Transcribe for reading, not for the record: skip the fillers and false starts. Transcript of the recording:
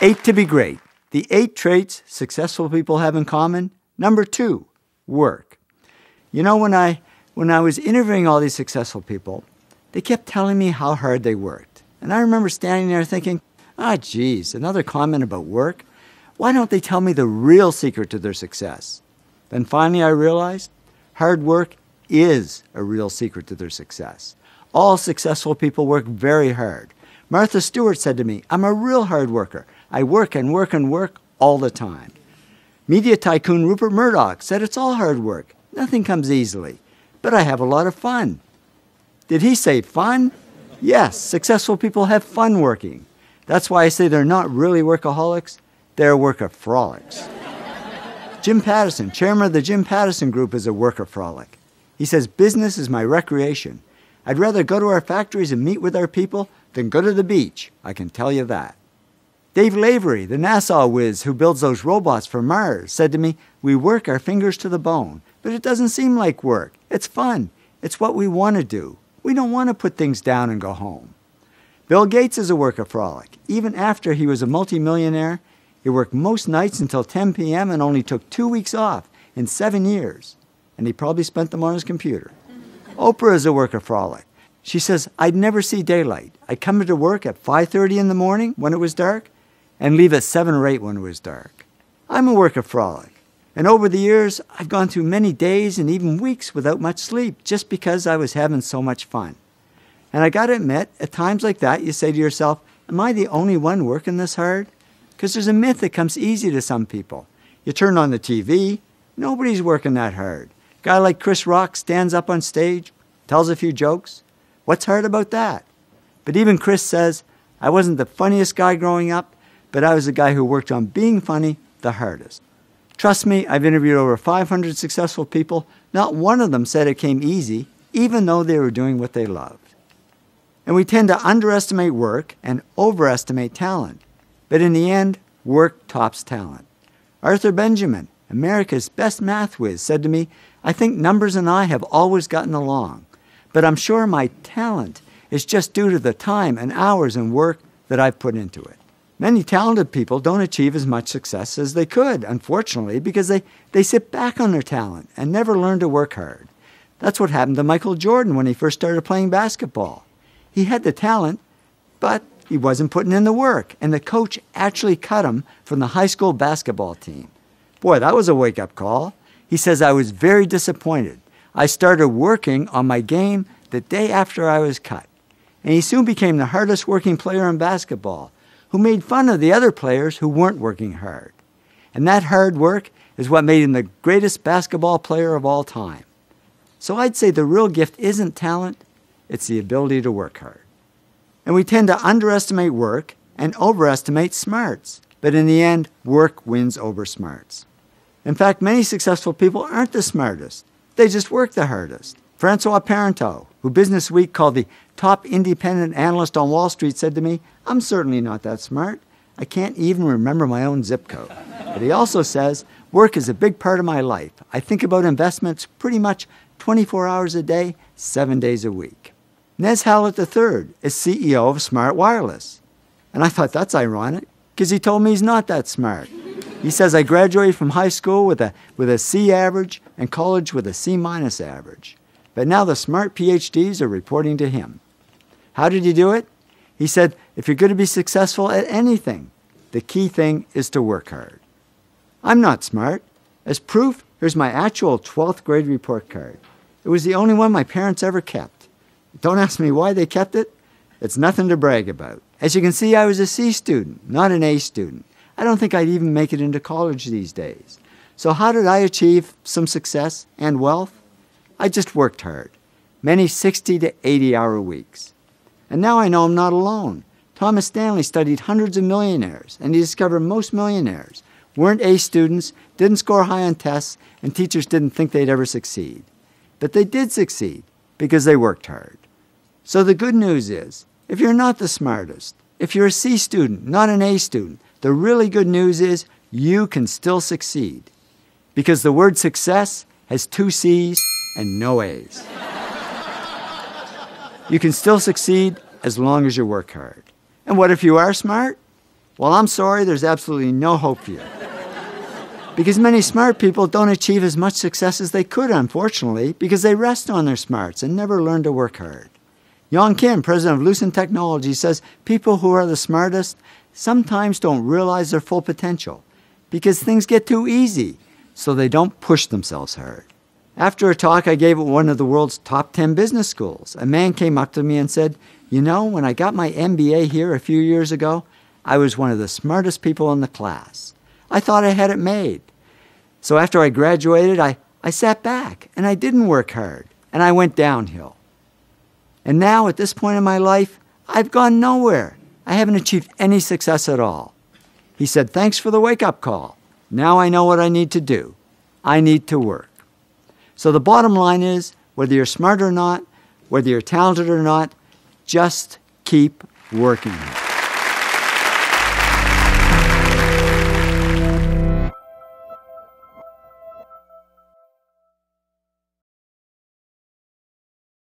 8 to be great. The 8 traits successful people have in common. Number 2, work. You know, when I was interviewing all these successful people, they kept telling me how hard they worked. And I remember standing there thinking, geez, another comment about work? Why don't they tell me the real secret to their success? Then finally I realized hard work is a real secret to their success. All successful people work very hard. Martha Stewart said to me, I'm a real hard worker. I work and work and work all the time. Media tycoon Rupert Murdoch said it's all hard work. Nothing comes easily. But I have a lot of fun. Did he say fun? Yes, successful people have fun working. That's why I say they're not really workaholics, they're workaholics. Jim Pattison, chairman of the Jim Pattison Group, is a workaholic. He says, business is my recreation. I'd rather go to our factories and meet with our people than go to the beach, I can tell you that. Dave Lavery, the NASA whiz who builds those robots for Mars, said to me, we work our fingers to the bone, but it doesn't seem like work. It's fun. It's what we want to do. We don't want to put things down and go home. Bill Gates is a workaholic. Even after he was a multimillionaire, he worked most nights until 10 p.m. and only took 2 weeks off in 7 years. And he probably spent them on his computer. Oprah is a workaholic. She says, I'd never see daylight. I'd come into work at 5:30 in the morning when it was dark and leave at 7 or 8 when it was dark. I'm a workaholic. And over the years, I've gone through many days and even weeks without much sleep just because I was having so much fun. And I got to admit, at times like that, you say to yourself, am I the only one working this hard? Because there's a myth that comes easy to some people. You turn on the TV, nobody's working that hard. A guy like Chris Rock stands up on stage, tells a few jokes. What's hard about that? But even Chris says, I wasn't the funniest guy growing up, but I was the guy who worked on being funny the hardest. Trust me, I've interviewed over 500 successful people. Not one of them said it came easy, even though they were doing what they loved. And we tend to underestimate work and overestimate talent. But in the end, work tops talent. Arthur Benjamin, America's best math whiz, said to me, I think numbers and I have always gotten along, but I'm sure my talent is just due to the time and hours and work that I've put into it. Many talented people don't achieve as much success as they could, unfortunately, because they sit back on their talent and never learn to work hard. That's what happened to Michael Jordan when he first started playing basketball. He had the talent, but he wasn't putting in the work, and the coach actually cut him from the high school basketball team. Boy, that was a wake-up call. He says, I was very disappointed. I started working on my game the day after I was cut. And he soon became the hardest working player in basketball, who made fun of the other players who weren't working hard. And that hard work is what made him the greatest basketball player of all time. So I'd say the real gift isn't talent, it's the ability to work hard. And we tend to underestimate work and overestimate smarts. But in the end, work wins over smarts. In fact, many successful people aren't the smartest. They just work the hardest. Francois Parenteau, who Business Week called the top independent analyst on Wall Street, said to me, I'm certainly not that smart. I can't even remember my own zip code. But he also says, work is a big part of my life. I think about investments pretty much 24 hours a day, 7 days a week. Nez Hallett III is CEO of Smart Wireless. And I thought that's ironic, because he told me he's not that smart. He says, I graduated from high school with a C average and college with a C- average. But now the smart PhDs are reporting to him. How did he do it? He said, if you're going to be successful at anything, the key thing is to work hard. I'm not smart. As proof, here's my actual 12th grade report card. It was the only one my parents ever kept. Don't ask me why they kept it. It's nothing to brag about. As you can see, I was a C student, not an A student. I don't think I'd even make it into college these days. So how did I achieve some success and wealth? I just worked hard. Many 60 to 80-hour weeks. And now I know I'm not alone. Thomas Stanley studied hundreds of millionaires, and he discovered most millionaires weren't A students, didn't score high on tests, and teachers didn't think they'd ever succeed. But they did succeed because they worked hard. So the good news is, if you're not the smartest, if you're a C student, not an A student, the really good news is you can still succeed. Because the word success has 2 C's and no A's. You can still succeed as long as you work hard. And what if you are smart? Well, I'm sorry, there's absolutely no hope for you. Because many smart people don't achieve as much success as they could, unfortunately, because they rest on their smarts and never learn to work hard. Young Kim, president of Lucent Technology, says people who are the smartest sometimes don't realize their full potential because things get too easy, so they don't push themselves hard. After a talk I gave at one of the world's top 10 business schools, a man came up to me and said, "You know, when I got my MBA here a few years ago, I was one of the smartest people in the class. I thought I had it made. So after I graduated, I sat back and I didn't work hard and I went downhill. And now at this point in my life, I've gone nowhere. I haven't achieved any success at all." He said, "Thanks for the wake-up call. Now I know what I need to do. I need to work." So the bottom line is, whether you're smart or not, whether you're talented or not, just keep working.